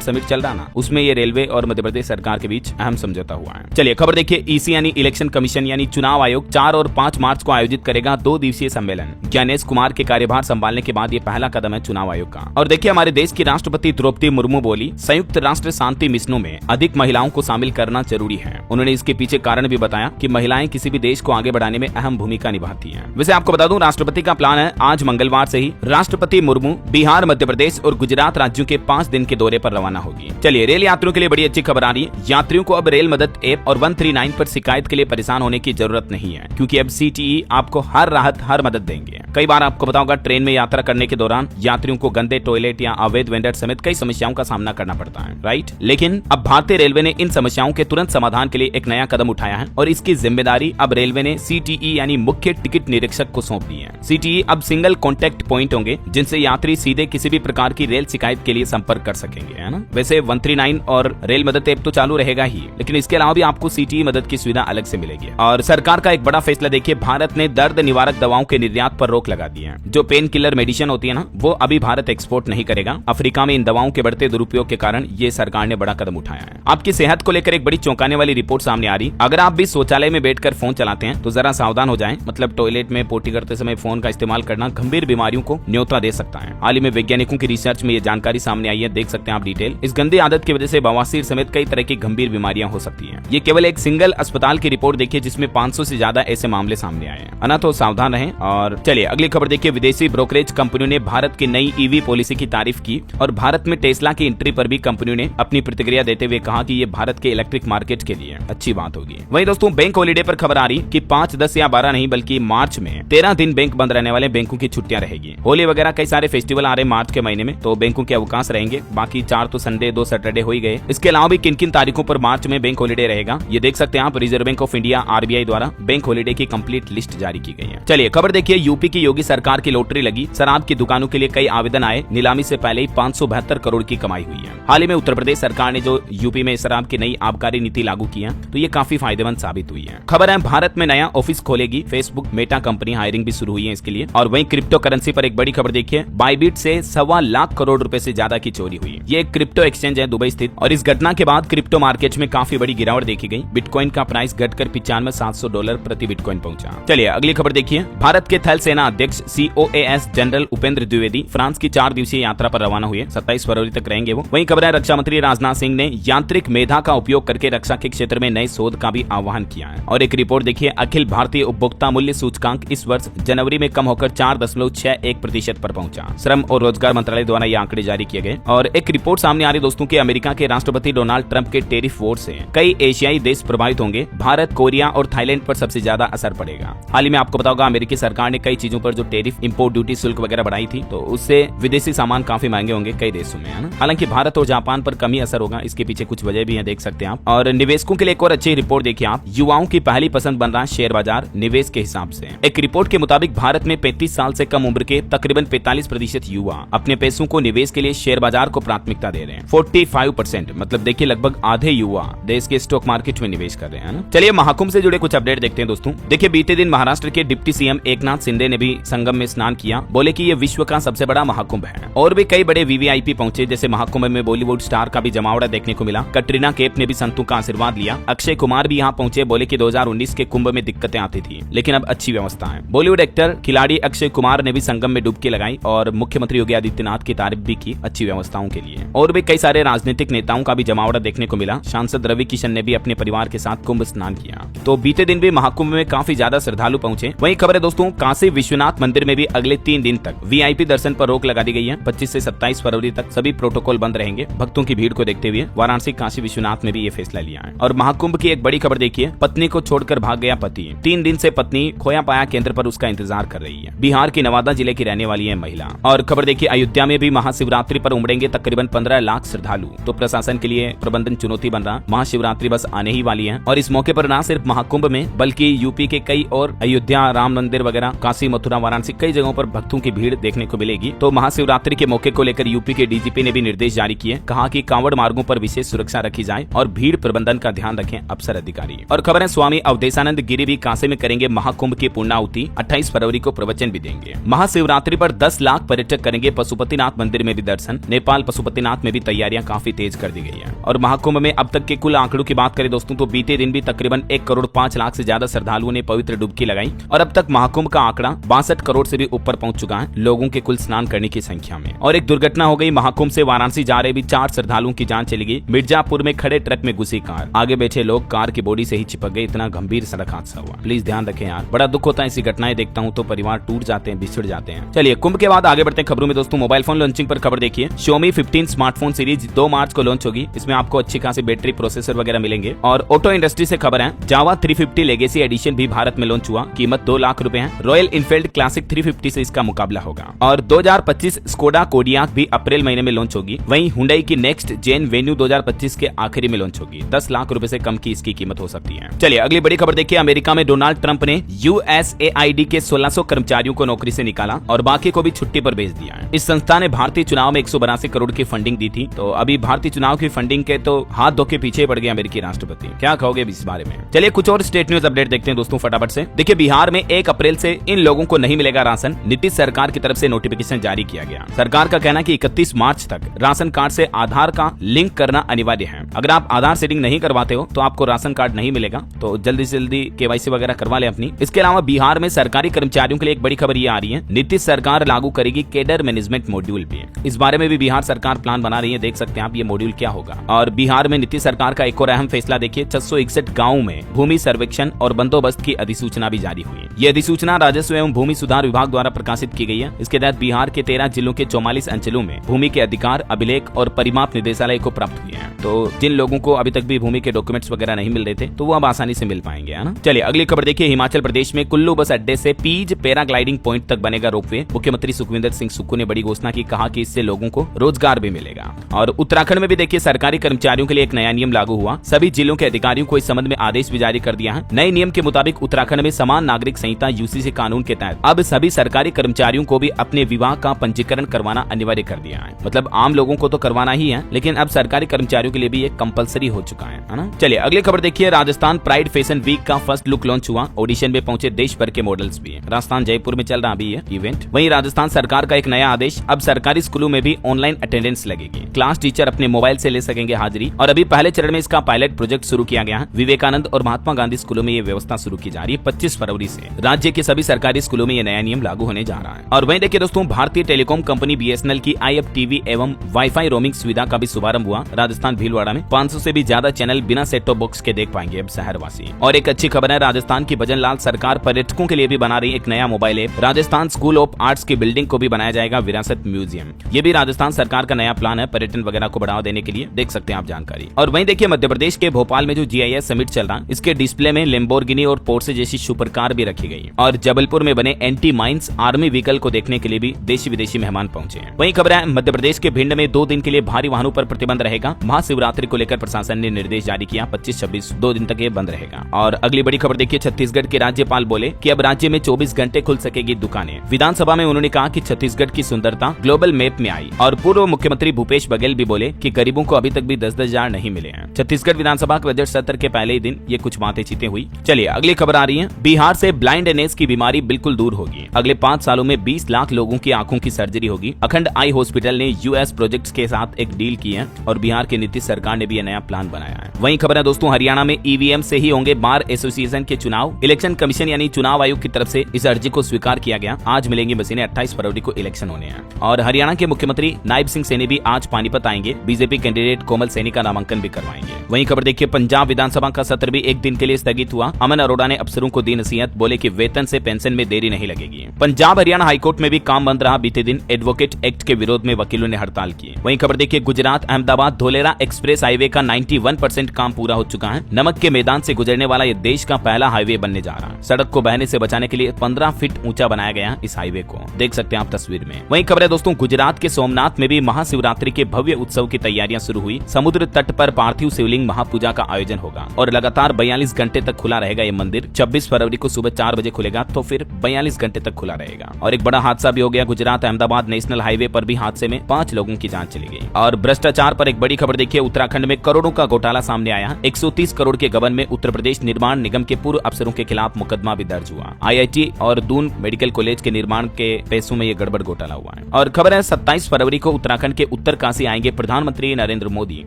समिट चल रहा ना, उसमें ये रेलवे और मध्य प्रदेश सरकार के बीच अहम समझौता हुआ है। चलिए खबर देखिए, ईसी यानी इलेक्शन कमीशन यानी चुनाव आयोग 4 और 5 मार्च को आयोजित करेगा 2 दिवसीय सम्मेलन। ज्ञानेश कुमार के कार्यभार संभालने के बाद ये पहला कदम है चुनाव आयोग का। और देखिए, हमारे देश की राष्ट्रपति द्रौपदी मुर्मू बोली, संयुक्त राष्ट्र शांति मिशनों में अधिक महिलाओं को शामिल करना जरूरी है। उन्होंने इसके पीछे कारण भी बताया कि महिलाएं किसी भी देश को आगे बढ़ाने में अहम भूमिका निभाती हैं। वैसे आपको बता दूं, राष्ट्रपति का प्लान है आज मंगलवार से ही राष्ट्रपति मुर्मू बिहार, मध्य प्रदेश और गुजरात राज्यों के 5 दिन के दौरे पर रवाना होगी। चलिए, रेल यात्रियों के लिए बड़ी अच्छी खबर आ रही है। यात्रियों को अब रेल मदद ऐप और 139 पर शिकायत के लिए परेशान होने की जरूरत नहीं है, क्योंकि अब सीटीई आपको हर राहत, हर मदद देंगे। कई बार आपको पता होगा, ट्रेन में यात्रा करने के दौरान यात्रियों को गंदे टॉयलेट या अवैध वेंडर समेत कई समस्याओं का सामना करना पड़ता है, राइट। लेकिन अब भारतीय रेलवे ने इन समस्याओं के तुरंत समाधान के लिए एक नया कदम उठाया है और इसकी जिम्मेदारी अब रेलवे ने सीटीई यानी मुख्य टिकट निरीक्षक को सौंप दी है। सीटीई अब सिंगल कॉन्टेक्ट पॉइंट होंगे, जिनसे यात्री सीधे किसी भी प्रकार की रेल शिकायत के लिए संपर्क कर सकेंगे, है ना। वैसे 139 और रेल मदद ऐप तो चालू रहेगा ही, लेकिन इसके अलावा भी आपको सीटीई मदद की सुविधा अलग से मिलेगी। और सरकार का एक बड़ा फैसला देखिए, भारत ने दर्द निवारक दवाओं के निर्यात पर रोक लगा दी है। जो पेन किलर मेडिसिन होती है ना, वो अभी भारत एक्सपोर्ट नहीं करेगा। अफ्रीका में इन दवाओं के बढ़ते दुरुपयोग के कारण ये सरकार ने बड़ा कदम उठाया है। आपकी सेहत को लेकर एक बड़ी चौंकाने वाली रिपोर्ट सामने आ रही। अगर आप भी शौचालय में बैठकर फोन चलाते हैं तो जरा सावधान हो जाएं। मतलब टॉयलेट में पोटी करते समय फोन का इस्तेमाल करना गंभीर बीमारियों को न्योता दे सकता है। हाल ही में वैज्ञानिकों की रिसर्च में ये जानकारी सामने आई है, देख सकते हैं आप डिटेल। इस गंदी आदत की वजह से बवासीर समेत कई तरह की गंभीर बीमारियां हो सकती है। ये केवल एक सिंगल अस्पताल की रिपोर्ट देखिए, जिसमें 500 से ज्यादा ऐसे मामले सामने आए हैं, है ना। तो सावधान रहें। और चलिए अगली खबर देखिए, विदेशी ब्रोकरेज कंपनियों ने भारत की नई ईवी पॉलिसी की तारीफ की और भारत में टेस्ला की एंट्री पर भी कंपनियों ने अपनी प्रतिक्रिया देते हुए कहा कि ये भारत के इलेक्ट्रिक मार्केट के लिए अच्छी बात होगी। वहीं दोस्तों, बैंक हॉलीडे पर खबर आ रही कि 5, 10 या 12 नहीं बल्कि मार्च में 13 दिन बैंक बंद रहने वाले बैंकों की छुट्टियां रहेगी। होली वगैरह कई सारे फेस्टिवल आ रहे मार्च के महीने में, तो बैंकों के अवकाश रहेंगे। बाकी 4 तो संडे, 2 सैटरडे हो ही गए। इसके अलावा भी किन किन तारीखों पर मार्च में बैंक हॉलीडे रहेगा, ये देख सकते हैं आप। Reserve bank of India RBI द्वारा बैंक हॉलीडे की कंप्लीट लिस्ट जारी की गई है। चलिए खबर देखिए, यूपी की योगी सरकार की लॉटरी लगी। शराब की दुकानों के लिए कई आवेदन आए। नीलामी से पहले ही 572 करोड़ की कमाई हुई है। हाल ही में उत्तर प्रदेश सरकार ने जो यूपी में शराब की नई आबकारी नीति लागू की है, तो ये काफी फायदेमंद साबित हुई है। खबर है, भारत में नया ऑफिस खोलेगी फेसबुक, मेटा कंपनी, हायरिंग भी शुरू हुई है इसके लिए। और वहीं क्रिप्टो करेंसी पर एक बड़ी खबर देखिए, बाइबिट से 1.25 लाख करोड़ रुपए से ज्यादा की चोरी हुई। ये एक क्रिप्टो एक्सचेंज है दुबई स्थित, और इस घटना के बाद क्रिप्टो मार्केट में काफी बड़ी गिरावट देखी गई। बिटकॉइन का प्राइस घटकर $95,700 प्रति बिटकॉइन पहुंचा। चलिए अगली खबर देखिए, भारत के थल सेना अध्यक्ष COAS general Upendra Dwivedi France की 4 दिवसीय यात्रा पर रवाना हुए। 27 फरवरी तक रहेंगे वो। वहीं खबर है, रक्षा मंत्री राजनाथ सिंह ने यांत्रिक मेधा का उपयोग करके रक्षा के क्षेत्र में नए शोध का भी आह्वान किया है। और एक रिपोर्ट देखिए, अखिल भारतीय उपभोक्ता मूल्य सूचकांक इस वर्ष जनवरी में कम होकर 4.61% पर पहुंचा। श्रम और रोजगार मंत्रालय द्वारा ये आंकड़े जारी किए गए। और एक रिपोर्ट सामने आ रही दोस्तों कि अमेरिका के राष्ट्रपति डोनाल्ड ट्रंप के टेरिफ वॉर से कई एशियाई देश प्रभावित होंगे। भारत, कोरिया और थाईलैंड पर सबसे ज्यादा असर पड़ेगा। हाल ही में आपको पता होगा, अमेरिकी सरकार ने कई चीजों पर जो टेरिफ, इंपोर्ट ड्यूटी, शुल्क वगैरह बढ़ाई थी, तो उससे विदेशी सामान काफी महंगे होंगे कई देशों में, है ना। हालांकि भारत और जापान पर कम ही असर होगा, इसके पीछे कुछ वजह भी है, देख सकते हैं आप। और निवेशकों के लिए एक और अच्छी रिपोर्ट देखिए आप, युवाओं की पहली पसंद बन रहा है शेयर बाजार निवेश के हिसाब से। एक रिपोर्ट के मुताबिक भारत में 35 साल से कम उम्र के तकरीबन 45% युवा अपने पैसों को निवेश के लिए शेयर बाजार को प्राथमिकता दे रहे हैं। 45%, मतलब देखिए लगभग आधे युवा देश के स्टॉक मार्केट में निवेश कर रहे हैं ना। चलिए महाकुंभ से जुड़े कुछ अपडेट देखते हैं दोस्तों। देखिए बीते दिन महाराष्ट्र के डिप्टी सीएम एकनाथ शिंदे ने भी संगम में स्नान किया। बोले कि ये विश्व का सबसे बड़ा महाकुंभ है। और भी कई बड़े वीवीआईपी पहुंचे, जैसे महाकुंभ में बॉलीवुड स्टार का भी जमावड़ा देखने को मिला। कटरीना कैफ ने भी संतों का आशीर्वाद लिया। अक्षय कुमार भी यहाँ पहुंचे। बोले कि 2019 के कुंभ में दिक्कतें आती थी, लेकिन अब अच्छी व्यवस्था है। बॉलीवुड एक्टर खिलाड़ी अक्षय कुमार ने भी संगम में डुबकी लगाई और मुख्यमंत्री योगी आदित्यनाथ की तारीफ भी की अच्छी व्यवस्थाओं के लिए। और भी कई सारे राजनीतिक नेताओं का भी जमावड़ा देखने को मिला। सांसद रवि किशन ने भी अपने परिवार के साथ कुंभ स्नान किया। तो बीते दिन भी महाकुंभ में काफी ज्यादा श्रद्धालु पहुंचे। वहीं खबर है दोस्तों, काशी विश्वनाथ मंदिर में भी अगले 3 दिन तक वीआईपी दर्शन पर रोक लगा दी गई है। 25 से 27 फरवरी तक सभी प्रोटोकॉल बंद रहेंगे। भक्तों की भीड़ को देखते हुए वाराणसी काशी विश्वनाथ में भी ये फैसला लिया है। और महाकुंभ की एक बड़ी खबर देखिए, पत्नी को छोड़कर भाग गया पति। 3 दिन से पत्नी खोया पाया केंद्र पर उसका इंतजार कर रही है। बिहार की नवादा जिले की रहने वाली है महिला। और खबर देखिए, अयोध्या में भी महाशिवरात्रि पर उमड़ेंगे तकरीबन 15 लाख श्रद्धालु। तो प्रशासन के लिए प्रबंधन चुनौती बन रहा। महाशिवरात्रि बस आने ही वाली है और इस मौके पर न सिर्फ महाकुंभ में बल्कि यूपी के कई और अयोध्या, राम मंदिर वगैरह, काशी, मथुरा, वाराणसी कई जगहों पर भक्तों की भीड़ देखने को मिलेगी। तो महाशिवरात्रि के मौके को लेकर यूपी के डीजीपी ने भी निर्देश जारी किए। कहा कि कांवड़ मार्गों पर विशेष सुरक्षा रखी जाए और भीड़ प्रबंधन का ध्यान रखें अफसर अधिकारी। और खबर है, स्वामी अवधेशानंद गिरी भी काशी में करेंगे महाकुंभ की पूर्णाहुति। 28 फरवरी को प्रवचन भी देंगे। महाशिवरात्रि पर 10 लाख पर्यटक करेंगे पशुपतिनाथ मंदिर में भी दर्शन। नेपाल पशुपतिनाथ में भी तैयारियां काफी तेज कर दी गई है। और महाकुंभ में अब तक के कुल आंकड़ों की बात करें दोस्तों, तो बीते दिन भी तकरीबन 1 करोड़ 5 लाख से ज्यादा श्रद्धालुओं ने पवित्र डुबकी लगाई। और अब तक महाकुंभ का आंकड़ा 62 करोड़ से भी ऊपर पहुंच चुका है लोगों के कुल स्नान करने की संख्या में। और एक दुर्घटना हो गई, महाकुंभ से वाराणसी जा रहे भी 4 श्रद्धालुओं की जान चली गई। मिर्जापुर में खड़े ट्रक में घुसी कार, आगे बैठे लोग कार की बॉडी से ही चिपक गए। इतना गंभीर सड़क हादसा हुआ। प्लीज ध्यान रखें यार, बड़ा दुख होता है ऐसी घटनाएं देखता हूँ तो परिवार टूट जाते हैं, बिछड़ जाते हैं। चलिए कुंभ के बाद आगे बढ़ते हैं खबरों में दोस्तों। मोबाइल फोन लॉन्चिंग पर खबर देखिए, Xiaomi 15 स्मार्टफोन सीरीज 2 मार्च को लॉन्च होगी। इसमें आपको अच्छी खासी बैटरी, प्रोसेसर वगैरह मिलेंगे। और ऑटो इंडस्ट्री से खबर है, जावा 350 लेगेसी एडिशन भी भारत में लॉन्च हुआ। कीमत 2 लाख रुपए है। रॉयल इनफील्ड क्लासिक 350 से इसका मुकाबला होगा। और 2025 स्कोडा कोडियाक भी अप्रैल महीने में लॉन्च होगी। वहीं हुंडई की नेक्स्ट जेन वेन्यू 2025 के आखिरी में लॉन्च होगी। 10 लाख रुपए से कम की इसकी कीमत हो सकती है। चलिए अगली बड़ी खबर देखिए, अमेरिका में डोनाल्ड ट्रंप ने USAID के 1600 कर्मचारियों को नौकरी से निकाला और बाकी को भी छुट्टी पर भेज दिया है। इस संस्था ने भारतीय चुनाव में 182 करोड़ की फंडिंग दी थी। तो अभी भारतीय चुनाव की फंडिंग के तो हाथ धो के पीछे पड़ गए अमेरिकी राष्ट्रपति। क्या कहोगे इस बारे में? चलिए कुछ और स्टेट न्यूज अपडेट देखते हैं दोस्तों फटाफट से। देखिए बिहार में 1 अप्रैल से इन लोगों को नहीं मिलेगा राशन। नीतीश सरकार की तरफ से नोटिफिकेशन जारी किया गया। सरकार का कहना है कि 31 मार्च तक राशन कार्ड से आधार का लिंक करना अनिवार्य है। अगर आप आधार सेटिंग नहीं करवाते हो तो आपको राशन कार्ड नहीं मिलेगा। तो जल्दी से जल्दी KYC वगैरह करवा ले अपनी। इसके अलावा बिहार में सरकारी कर्मचारियों के लिए एक बड़ी खबर ये आ रही है, नीतीश सरकार लागू करेगी कैडर मैनेजमेंट मॉड्यूल भी। इस बारे में भी बिहार सरकार प्लान बना रही है। देख सकते हैं आप ये मॉड्यूल क्या होगा। और बिहार में नीतीश सरकार का एक और अहम फैसला देखिए, 661 गाँव में भूमि सर्वेक्षण और बंदोबस्त की अधिसूचना भी जारी हुई। ये अधिसूचना राजस्व एवं भूमि सुधार विभाग द्वारा प्रकाशित की गई है। इसके तहत बिहार के 13 जिलों के 44 अंचलों में भूमि के अधिकार, अभिलेख और परिमाप निदेशालय को प्राप्त हुए हैं। तो जिन लोगों को अभी तक भी भूमि के डॉक्यूमेंट्स वगैरह नहीं मिल रहे थे तो वो अब आसानी से मिल पाएंगे, है ना। चलिए अगली खबर देखिए, हिमाचल प्रदेश में कुल्लू बस अड्डे से पीज पैराग्लाइडिंग पॉइंट तक बनेगा रोपवे। मुख्यमंत्री सुखविंदर सिंह सुक्खू ने बड़ी घोषणा की, कहा कि इससे लोगों को रोजगार भी मिलेगा। और उत्तराखंड में भी देखिए सरकारी कर्मचारियों के लिए एक नया नियम लागू हुआ। सभी जिलों के अधिकारियों को इस संबंध में आदेश भी जारी कर दिया है। नए नियम के मुताबिक उत्तराखंड में समान नागरिक संहिता UCC कानून के तहत अब सभी सरकारी कर्मचारियों को भी अपने विवाह का पंजीकरण करवाना अनिवार्य कर दिया है। मतलब आम लोगों को तो करवाना ही है, लेकिन अब सरकारी कर्मचारियों के लिए भी ये कंपलसरी हो चुका है ना। चलिए अगली खबर देखिए, राजस्थान प्राइड फैशन वीक का फर्स्ट लुक लॉन्च हुआ। ऑडिशन में पहुंचे देश भर के मॉडल्स भी। राजस्थान जयपुर में चल रहा अभी ये इवेंट। वहीं राजस्थान सरकार का एक नया आदेश, अब सरकारी स्कूलों में भी ऑनलाइन अटेंडेंस लगेगी। क्लास टीचर अपने मोबाइल से ले सकेंगे हाजिरी। और अभी पहले चरण में इसका पायलट प्रोजेक्ट शुरू किया गया है। विवेकानंद और महात्मा गांधी स्कूलों में ये व्यवस्था शुरू की जा रही है। 25 फरवरी से राज्य के सभी सरकारी स्कूलों में ये नया नियम लागू होने जा रहा है। और वहीं देखिए दोस्तों, भारतीय टेलीकॉम कंपनी BSNL की IFTV एवं वाईफाई रोमिंग सुविधा का भी शुभारंभ हुआ। राजस्थान भीलवाड़ा में 500 से भी ज्यादा चैनल बिना सेट टॉप बॉक्स के देख पाएंगे अब शहरवासी। और एक अच्छी खबर है, राजस्थान की भजन लाल सरकार पर्यटकों के लिए भी बना रही एक नया mobile app. Rajasthan school of arts की बिल्डिंग को भी बनाया जाएगा विरासत म्यूजियम। ये भी राजस्थान सरकार का नया प्लान है पर्यटन वगैरह को बढ़ावा देने के लिए। देख सकते हैं आप जानकारी। और वहीं देखिए मध्य प्रदेश के भोपाल में जो GIS समिट चल रहा है, इसके डिस्प्ले में लैम्बोर्गिनी और पोर्शे जैसी सुपर कार भी रखी गई। और जबलपुर में बने एंटी माइंस आर्मी व्हीकल को देखने के लिए भी देशी विदेशी मेहमान पहुंचे हैं। वहीं खबर है, मध्य प्रदेश के भिंड में 2 दिन के लिए भारी वाहनों पर प्रतिबंध रहेगा। महाशिवरात्रि को लेकर प्रशासन ने निर्देश जारी किया। 25-26 2 दिन तक ये बंद रहेगा। और अगली बड़ी खबर देखिए, छत्तीसगढ़ के राज्यपाल बोले कि अब राज्य में 24 घंटे खुल सकेगी दुकानें। विधानसभा में उन्होंने कहा कि छत्तीसगढ़ की सुंदरता ग्लोबल मैप में आई। और पूर्व मुख्यमंत्री भूपेश बघेल भी बोले कि गरीबों को अभी तक भी 10-10 हजार नहीं मिले हैं। छत्तीसगढ़ विधानसभा के बजट सत्र के पहले ही दिन ये कुछ बातें चीतें हुई। चलिए अगली खबर आ रही है, बिहार से ब्लाइंडनेस की बीमारी बिल्कुल दूर होगी। अगले 5 सालों में 20 लाख लोगों की आंखों की सर्जरी होगी। अखंड आई हॉस्पिटल ने US प्रोजेक्ट्स के साथ एक डील की है और बिहार की नीतीश सरकार ने भी नया प्लान बनाया है। वहीं खबर है दोस्तों, हरियाणा में EVM से ही होंगे बार एसोसिएशन के चुनाव। इलेक्शन कमीशन यानी चुनाव आयोग की तरफ से इस अर्जी को स्वीकार किया गया। आज मिलेंगी मशीनें, 28 फरवरी को इलेक्शन होने हैं। और हरियाणा के मुख्यमंत्री नायब सिंह सैनी भी आज पानीपत आएंगे। बीजेपी कैंडिडेट कोमल सैनी का नामांकन भी करवाएंगे। वहीं वहीं खबर देखिए, पंजाब विधानसभा का सत्र भी एक दिन के लिए स्थगित हुआ। अमन अरोड़ा ने अफसरों को दी नसीहत, बोले कि वेतन से पेंशन में देरी नहीं लगेगी। पंजाब हरियाणा हाईकोर्ट में भी काम बंद रहा। बीते दिन एडवोकेट एक्ट के विरोध में वकीलों ने हड़ताल की। वहीं खबर देखिए, गुजरात अहमदाबाद धोलेरा एक्सप्रेस हाईवे का 91% काम पूरा हो चुका है। नमक के मैदान से गुजरने वाला यह देश का पहला हाईवे बनने जा रहा है। सड़क को बहने से बचाने के लिए 15 फीट ऊंचा बनाया गया इस हाईवे को, देख सकते हैं आप तस्वीर में। वहीं खबर है दोस्तों, गुजरात के सोमनाथ में भी महाशिवरात्रि के भव्य उत्सव की तैयारियां शुरू हुई। समुद्र तट पर पार्थिव शिवलिंग महापूजा का आयोजन होगा और लगातार 42 घंटे तक खुला रहेगा ये मंदिर। 26 फरवरी को सुबह 4 बजे खुलेगा तो फिर 42 घंटे तक खुला रहेगा। और एक बड़ा हादसा भी हो गया, गुजरात अहमदाबाद नेशनल हाईवे पर भी हादसे में 5 लोगों की जान चली गई। और भ्रष्टाचार पर एक बड़ी खबर देखिए, उत्तराखंड में करोड़ों का घोटाला सामने आया। 130 करोड़ के गबन में उत्तर प्रदेश निर्माण निगम के पूर्व अफसरों के खिलाफ मुकदमा भी दर्ज हुआ। IIT और दून मेडिकल कॉलेज के निर्माण के पैसों में ये गड़बड़ घोटाला हुआ है। और खबर है, 27 फरवरी को उत्तराखंड के उत्तरकाशी आएंगे प्रधानमंत्री नरेंद्र मोदी।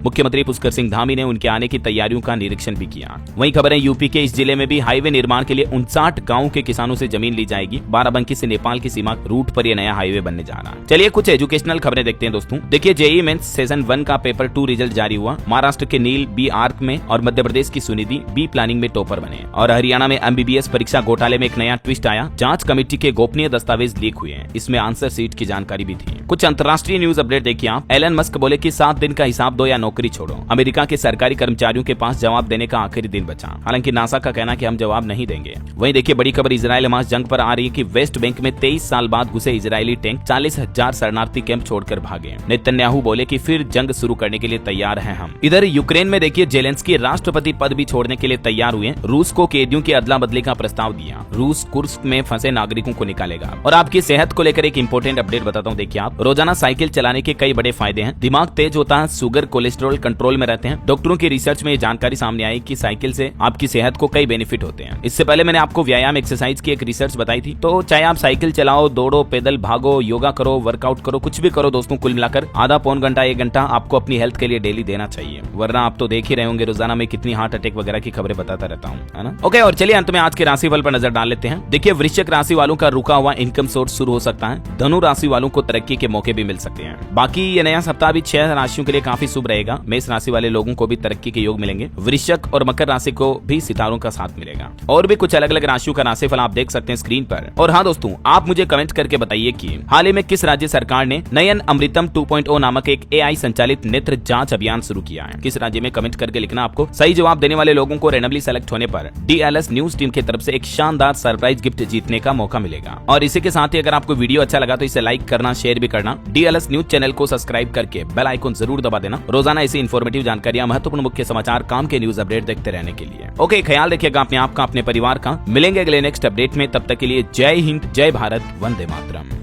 मुख्यमंत्री पुष्कर सिंह धामी ने उनके आने की तैयारियों का निरीक्षण भी किया। वहीं खबर है, यूपी के इस जिले में भी हाईवे निर्माण के लिए 59 गाँव के किसानों से जमीन ली जाएगी। बाराबंकी से नेपाल की सीमा रूट पर यह नया हाईवे बनने जा रहा है। चलिए कुछ एजुकेशनल खबरें देखते हैं दोस्तों। देखिए, जेईई मेंस सेशन 1 का पेपर 2 रिजल्ट जारी हुआ। महाराष्ट्र के नील बी आर्क में और मध्य प्रदेश की सुनिधि बी प्लानिंग में टॉपर बने। और हरियाणा में MBBS परीक्षा घोटाले में एक नया ट्विस्ट आया। जांच कमेटी के गोपनीय दस्तावेज लीक हुए हैं। इसमें आंसर सीट की जानकारी भी थी। कुछ अंतर्राष्ट्रीय न्यूज अपडेट देखिए आप। एलन मस्क बोले कि 7 दिन का हिसाब दो या नौकरी छोड़ो। अमेरिका के सरकारी कर्मचारियों के पास जवाब देने का आखिरी दिन बचा। हालांकि नासा का कहना कि हम जवाब नहीं देंगे। वहीं देखिए, बड़ी खबर इजराइल हमास जंग पर आ रही है कि वेस्ट बैंक में 23 साल बाद घुसे इजरायली टैंक 40,000 शरणार्थी कैंप छोड़कर भागे। नेतन्याहू बोले कि फिर जंग शुरू करने के लिए तैयार हैं हम। इधर यूक्रेन में देखिए, जेलेंस्की राष्ट्रपति पद भी छोड़ने के लिए तैयार हुए। रूस को कैदियों की अदला बदली का प्रस्ताव दिया। रूस कुर्स्क में फंसे नागरिकों को निकालेगा। और आपकी सेहत को लेकर एक इंपॉर्टेंट अपडेट बताता हूँ। देखिए आप, रोजाना साइकिल चलाने के कई बड़े फायदे हैं। दिमाग तेज होता है, शुगर कोलेस्ट्रॉल कंट्रोल में रहते हैं। डॉक्टरों की रिसर्च में ये जानकारी सामने आई कि साइकिल से आपकी सेहत को कई बेनिफिट होते हैं। इससे पहले मैंने आपको व्यायाम एक्सरसाइज की एक रिसर्च बताई थी। तो चाहे आप साइकिल चलाओ, दौड़ो, पैदल भागो, योगा करो, वर्कआउट करो, कुछ भी करो दोस्तों, कुल मिलाकर आधा पौन घंटा 1 घंटा आपको अपनी हेल्थ के लिए डेली देना चाहिए। वरना आप तो देख ही रहे होंगे रोजाना में कितनी हार्ट अटैक वगैरह की खबरें बताता रहता हूँ, है ना। ओके, और चलिए अंत में आज के राशिफल पर नजर डाल लेते हैं। देखिए, वृश्चिक राशि वालों का रुका हुआ इनकम सोर्स शुरू हो सकता है। धनु राशि वालों को तरक्की के मौके भी मिल सकते हैं। बाकी ये नया सप्ताह भी 6 राशियों के लिए काफी शुभ रहेगा। मेष राशि वाले लोगों को भी तरक्की के योग मिलेंगे। वृश्चिक और मकर राशि को भी सितारों का साथ मिलेगा। और भी कुछ अलग अलग राशियों का राशिफल आप देख सकते हैं स्क्रीन पर। और हाँ दोस्तों, आप मुझे कमेंट करके बताइए कि हाल ही में किस राज्य सरकार ने नयन अमृतम 2.0 नामक एक AI संचालित नेत्र जांच अभियान शुरू किया है। किस राज्य में, कमेंट करके लिखना। आपको सही जवाब देने वाले लोगों को रैंडमली सेलेक्ट होने पर DLS न्यूज टीम की तरफ से एक शानदार सरप्राइज गिफ्ट जीतने का मौका मिलेगा। और इसी के साथ ही अगर आपको वीडियो अच्छा लगा तो इसे लाइक करना, शेयर भी करना। DLS न्यूज चैनल को सब्सक्राइब करके बेल आइकन जरूर दबा देना। रोजाना ऐसी इन्फॉर्मेटिव जानकारियां, महत्वपूर्ण मुख्य समाचार, काम के न्यूज अपडेट देखते रहने के लिए। ओके, ख्याल रखिएगा अपने आप का, अपने परिवार का। मिलेंगे अगले नेक्स्ट अपडेट में, तब तक के लिए जय हिंद, जय भारत, वंदे मातरम।